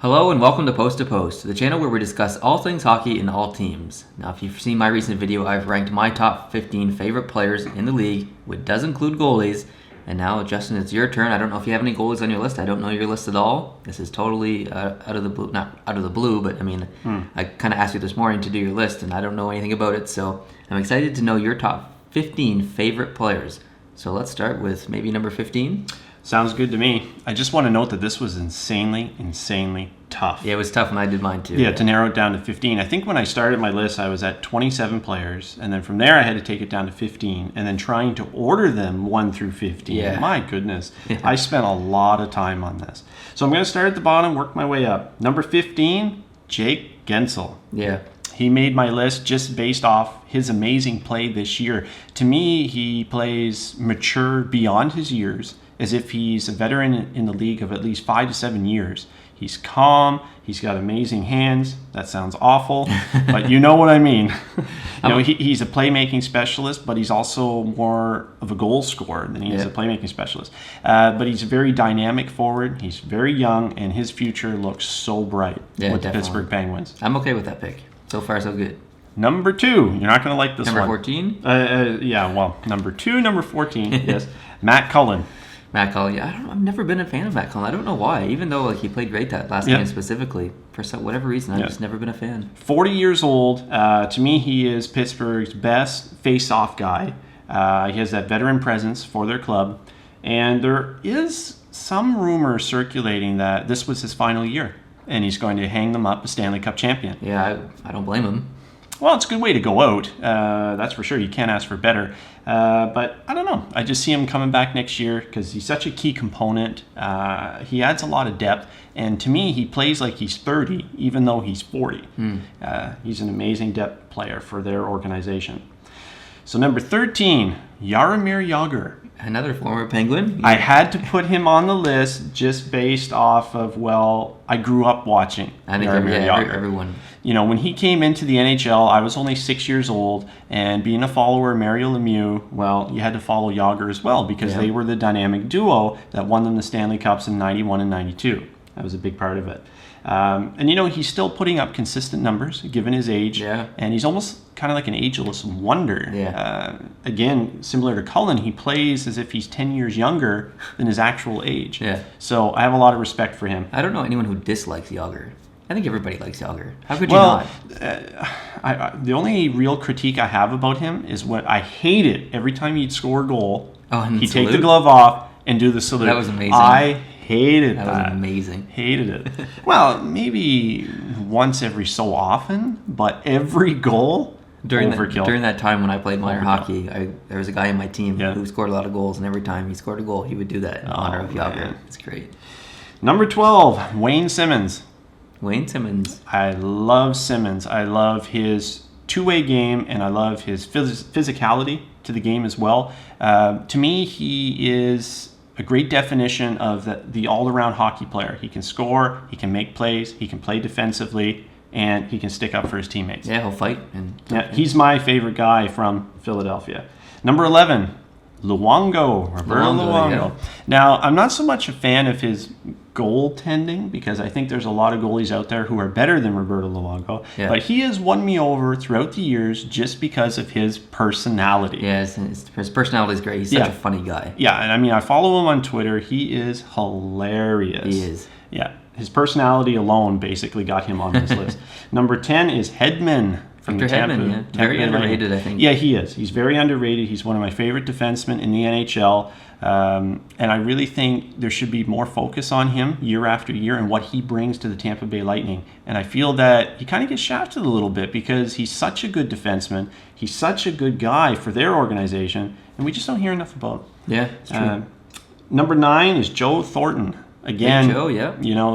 Hello and welcome to Post, the channel where we discuss all things hockey and all teams. Now, if you've seen my recent video, I've ranked my top 15 favorite players in the league, which does include goalies. And now, Justin, it's your turn. I don't know if you have any goalies on your list. I don't know your list at all. This is totally out of the blue, not out of the blue, but I mean, I kind of asked you this morning to do your list, and I don't know anything about it. So I'm excited to know your top 15 favorite players. So let's start with maybe number 15. Sounds good to me. I just want to note that this was insanely tough. Yeah, it was tough when I did mine too. Yeah, to narrow it down to 15. I think when I started my list, I was at 27 players, and then from there I had to take it down to 15, and then trying to order them 1 through 15. Yeah. My goodness. I spent a lot of time on this. So I'm going to start at the bottom, work my way up. Number 15, Jake Guentzel. Yeah. He made my list just based off his amazing play this year. To me, he plays mature beyond his years, as if he's a veteran in the league of at least 5 to 7 years. He's calm. He's got amazing hands. That sounds awful, but you know what I mean. He's a playmaking specialist, but he's also more of a goal scorer than he is a playmaking specialist. But he's a very dynamic forward. He's very young, and his future looks so bright with the Pittsburgh Penguins. I'm okay with that pick. So far, so good. Number 2. You're not going to like this number one. Number 14? Number 2, number 14. Yes, Matt Cullen. Matt Cullen, I've never been a fan of Matt Cullen. I don't know why. Even though he played great that last game specifically, for whatever reason, I've just never been a fan. 40 years old. To me, he is Pittsburgh's best face-off guy. He has that veteran presence for their club. And there is some rumor circulating that this was his final year, and he's going to hang them up a Stanley Cup champion. Yeah, I don't blame him. Well, it's a good way to go out. That's for sure. You can't ask for better. But I don't know. I just see him coming back next year because he's such a key component. He adds a lot of depth. And to me, he plays like he's 30, even though he's 40. He's an amazing depth player for their organization. So number 13, Jaromir Jagr. Another former Penguin. I had to put him on the list just based off of, I grew up watching Jaromir Jagr. Everyone. When he came into the NHL, I was only 6 years old, and being a follower of Mario Lemieux, you had to follow Jagr as well because they were the dynamic duo that won them the Stanley Cups in 91 and 92. That was a big part of it. And he's still putting up consistent numbers given his age, and he's almost kind of like an ageless wonder. Again, similar to Cullen, he plays as if he's 10 years younger than his actual age. So I have a lot of respect for him. I don't know anyone who dislikes Jagr. I think everybody likes Jagr. How could you not? The only real critique I have about him is what I hated every time he'd score a goal. He'd take the glove off and do the salute. That was amazing. I hated that. That was amazing. Hated it. Well, maybe once every so often, but every goal, overkill. During that time when I played minor hockey, there was a guy in my team who scored a lot of goals, and every time he scored a goal, he would do that in honor of Jagr. It's great. Number 12, Wayne Simmonds. Wayne Simmonds. I love Simmonds. I love his two-way game, and I love his physicality to the game as well. To me, he is a great definition of the all-around hockey player. He can score, he can make plays, he can play defensively, and he can stick up for his teammates. Yeah, he'll fight. He's my favorite guy from Philadelphia. Number 11, Roberto Luongo. Yeah. Now, I'm not so much a fan of his goaltending because I think there's a lot of goalies out there who are better than Roberto Luongo. But he has won me over throughout the years just because of his personality. Yeah, his personality is great. He's such a funny guy. Yeah, and I follow him on Twitter. He is hilarious. He is. Yeah, his personality alone basically got him on this list. Number 10 is Hedman. Victor Hedman, very underrated, I think. Yeah, he is. He's very underrated. He's one of my favorite defensemen in the NHL. And I really think there should be more focus on him year after year and what he brings to the Tampa Bay Lightning. And I feel that he kind of gets shafted a little bit because he's such a good defenseman. He's such a good guy for their organization. And we just don't hear enough about him. Yeah, it's true. Number 9 is Joe Thornton. Again, Joe,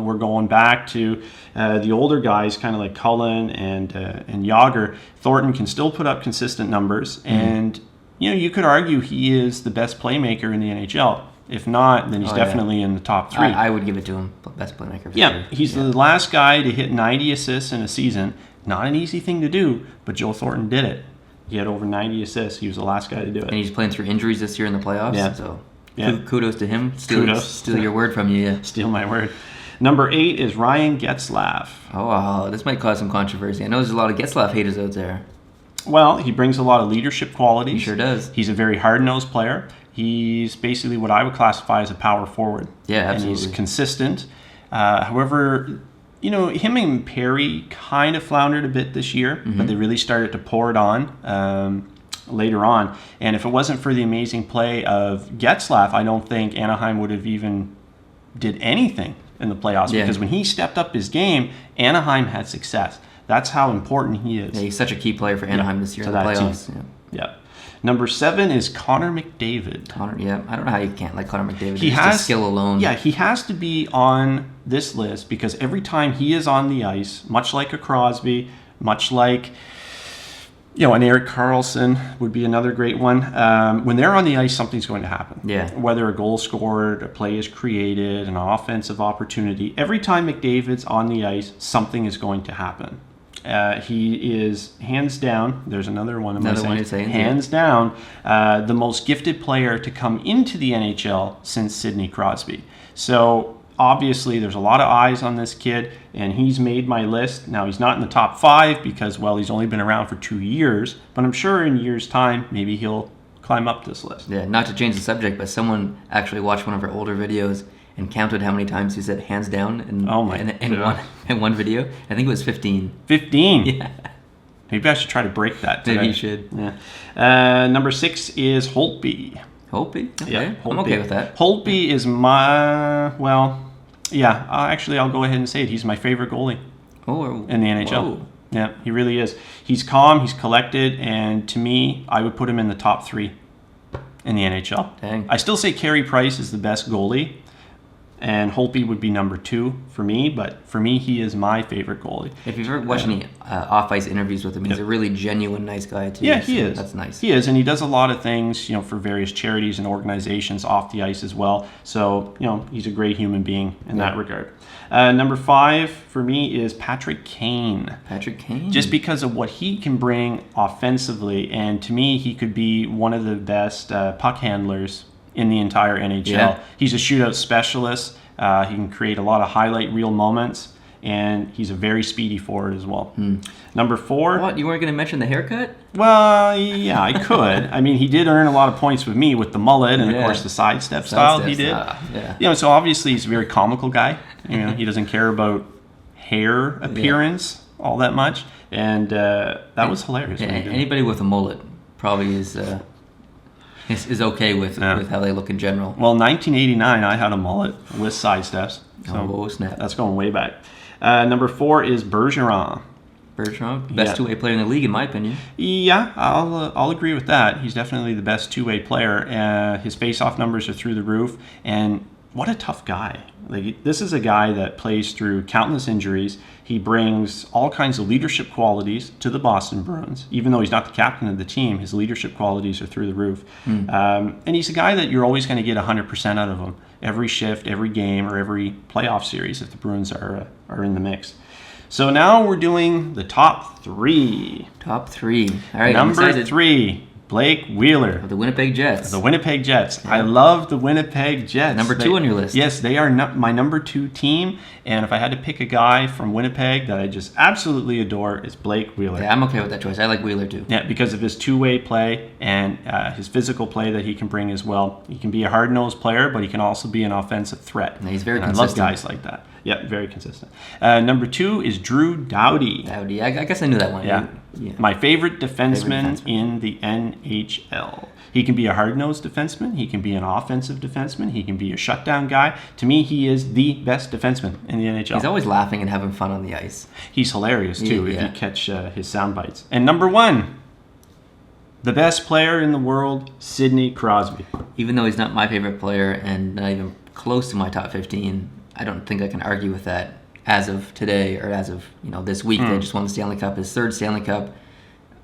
we're going back to the older guys, kind of like Cullen and Jagr. Thornton can still put up consistent numbers, and you could argue he is the best playmaker in the NHL. If not, then he's definitely in the top 3. I would give it to him, best playmaker. Sure. He's the last guy to hit 90 assists in a season. Not an easy thing to do, but Joe Thornton did it. He had over 90 assists. He was the last guy to do it. And he's playing through injuries this year in the playoffs. Yeah. So Yeah. Kudos to him. Steal your word from you. Yeah. Steal my word. Number 8 is Ryan Getzlaf. Oh, this might cause some controversy. I know there's a lot of Getzlaf haters out there. Well, he brings a lot of leadership qualities. He sure does. He's a very hard-nosed player. He's basically what I would classify as a power forward. Yeah, absolutely. And he's consistent. However, him and Perry kind of floundered a bit this year, but they really started to pour it on later on. And if it wasn't for the amazing play of Getzlaf, I don't think Anaheim would have even did anything in the playoffs. Yeah. Because when he stepped up his game, Anaheim had success. That's how important he is. Yeah, he's such a key player for Anaheim this year to in the that playoffs. Yeah. Number 7 is Connor McDavid. I don't know how you can't like Connor McDavid. He Just has his skill alone. Yeah, he has to be on this list because every time he is on the ice, much like a Crosby, much like an Erik Karlsson would be another great one. When they're on the ice, something's going to happen. Yeah. Whether a goal scored, a play is created, an offensive opportunity. Every time McDavid's on the ice, something is going to happen. He is hands down. There's another one of my saying. Hands down, the most gifted player to come into the NHL since Sidney Crosby. So obviously, there's a lot of eyes on this kid, and he's made my list. Now, he's not in the top 5 because, well, he's only been around for 2 years. But I'm sure in a year's time, maybe he'll climb up this list. Yeah, not to change the subject, but someone actually watched one of our older videos and counted how many times he said hands down in one video. I think it was 15. 15? Yeah. Maybe I should try to break that today. Maybe you should. Yeah. Number 6 is Holtby. Holtby? Okay. Yeah, I'm okay with that. Holtby is actually, I'll go ahead and say it. He's my favorite goalie in the NHL. Whoa. Yeah, he really is. He's calm, he's collected, and to me, I would put him in the top 3 in the NHL. Dang. I still say Carey Price is the best goalie, and Holtby would be number 2 for me, but for me, he is my favorite goalie. If you've ever watched any off-ice interviews with him, he's a really genuine, nice guy, too. Yeah, he is. That's nice. He is, and he does a lot of things, for various charities and organizations off the ice as well. So, he's a great human being in that regard. Number 5 for me is Patrick Kane. Patrick Kane? Just because of what he can bring offensively, and to me, he could be one of the best puck handlers in the entire NHL. Yeah. He's a shootout specialist. He can create a lot of highlight reel moments, and he's a very speedy forward as well. Number 4. What? You weren't going to mention the haircut? Well, yeah, I could. I mean, he did earn a lot of points with me with the mullet and, of course, the sidestep style he did. Yeah. So obviously he's a very comical guy. He doesn't care about hair appearance all that much, and that was hilarious. Yeah, anybody with a mullet probably is okay with how they look in general. Well, 1989, I had a mullet with side steps. So snap. That's going way back. Number 4 is Bergeron. Best two-way player in the league, in my opinion. Yeah, I'll agree with that. He's definitely the best two-way player. His face-off numbers are through the roof, and what a tough guy. This is a guy that plays through countless injuries. He brings all kinds of leadership qualities to the Boston Bruins. Even though he's not the captain of the team, his leadership qualities are through the roof. And he's a guy that you're always going to get 100% out of him. Every shift, every game, or every playoff series if the Bruins are in the mix. So now we're doing the top 3. Top 3. All right, Number 3. Blake Wheeler. Of the Winnipeg Jets. Yeah. I love the Winnipeg Jets. Number 2 on your list. Yes, they are my number 2 team. And if I had to pick a guy from Winnipeg that I just absolutely adore, it's Blake Wheeler. Yeah, I'm okay with that choice. I like Wheeler too. Yeah, because of his two-way play and his physical play that he can bring as well. He can be a hard-nosed player, but he can also be an offensive threat. Yeah, he's very consistent. I love guys like that. Yeah, very consistent. Number 2 is Drew Doughty. I guess I knew that one. Yeah. My favorite defenseman in the NHL. He can be a hard-nosed defenseman. He can be an offensive defenseman. He can be a shutdown guy. To me, he is the best defenseman in the NHL. He's always laughing and having fun on the ice. He's hilarious, too, if you catch his sound bites. And number 1, the best player in the world, Sidney Crosby. Even though he's not my favorite player and not even close to my top 15, I don't think I can argue with that as of today or as of this week. They just won the Stanley Cup, his 3rd Stanley Cup.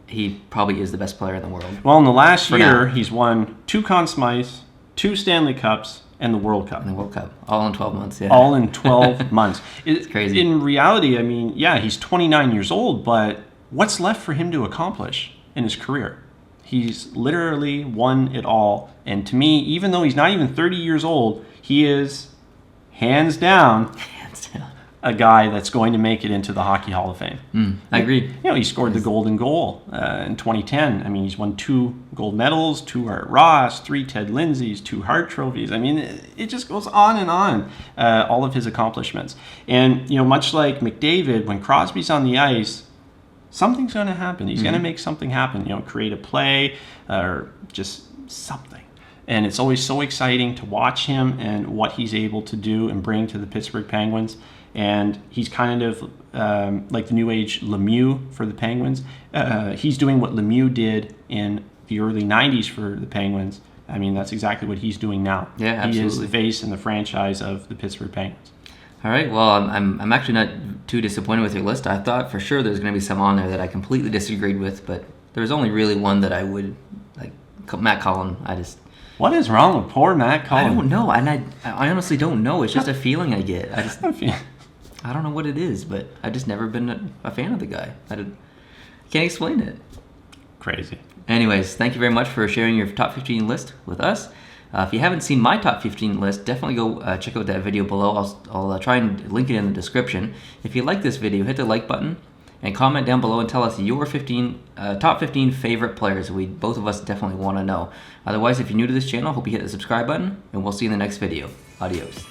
He probably is the best player in the world. Well, in the last year, he's won 2 Conn Smythes, 2 Stanley Cups, and the World Cup. And the World Cup. All in 12 months, yeah. All in 12 months. It's crazy. In reality, I mean, yeah, he's 29 years old, but what's left for him to accomplish in his career? He's literally won it all. And to me, even though he's not even 30 years old, he is, hands down, Yeah. a guy that's going to make it into the Hockey Hall of Fame. I agree. You know, he scored the golden goal in 2010. I mean, he's won 2 gold medals, 2 Art Ross, 3 Ted Lindsays, 2 Hart trophies. I mean, it just goes on and on, all of his accomplishments. And, you know, much like McDavid, when Crosby's on the ice, something's going to happen. He's going to make something happen, you know, create a play or just something. And it's always so exciting to watch him and what he's able to do and bring to the Pittsburgh Penguins. And he's kind of like the new age Lemieux for the Penguins. He's doing what Lemieux did in the early 90s for the Penguins. I mean, that's exactly what he's doing now. Yeah, absolutely. He is the face and the franchise of the Pittsburgh Penguins. All right. Well, I'm actually not too disappointed with your list. I thought for sure there's going to be some on there that I completely disagreed with, but there was only really one that I would like. Matt Cullen. What is wrong with poor Matt Cullen? I don't know, and I honestly don't know. It's just a feeling I get. I don't know what it is, but I've just never been a fan of the guy. I can't explain it. Crazy. Anyways, thank you very much for sharing your top 15 list with us. If you haven't seen my top 15 list, definitely go check out that video below. I'll try and link it in the description. If you like this video, hit the like button and comment down below and tell us your top 15 favorite players. Both of us definitely want to know. Otherwise, if you're new to this channel, hope you hit the subscribe button, and we'll see you in the next video. Adios.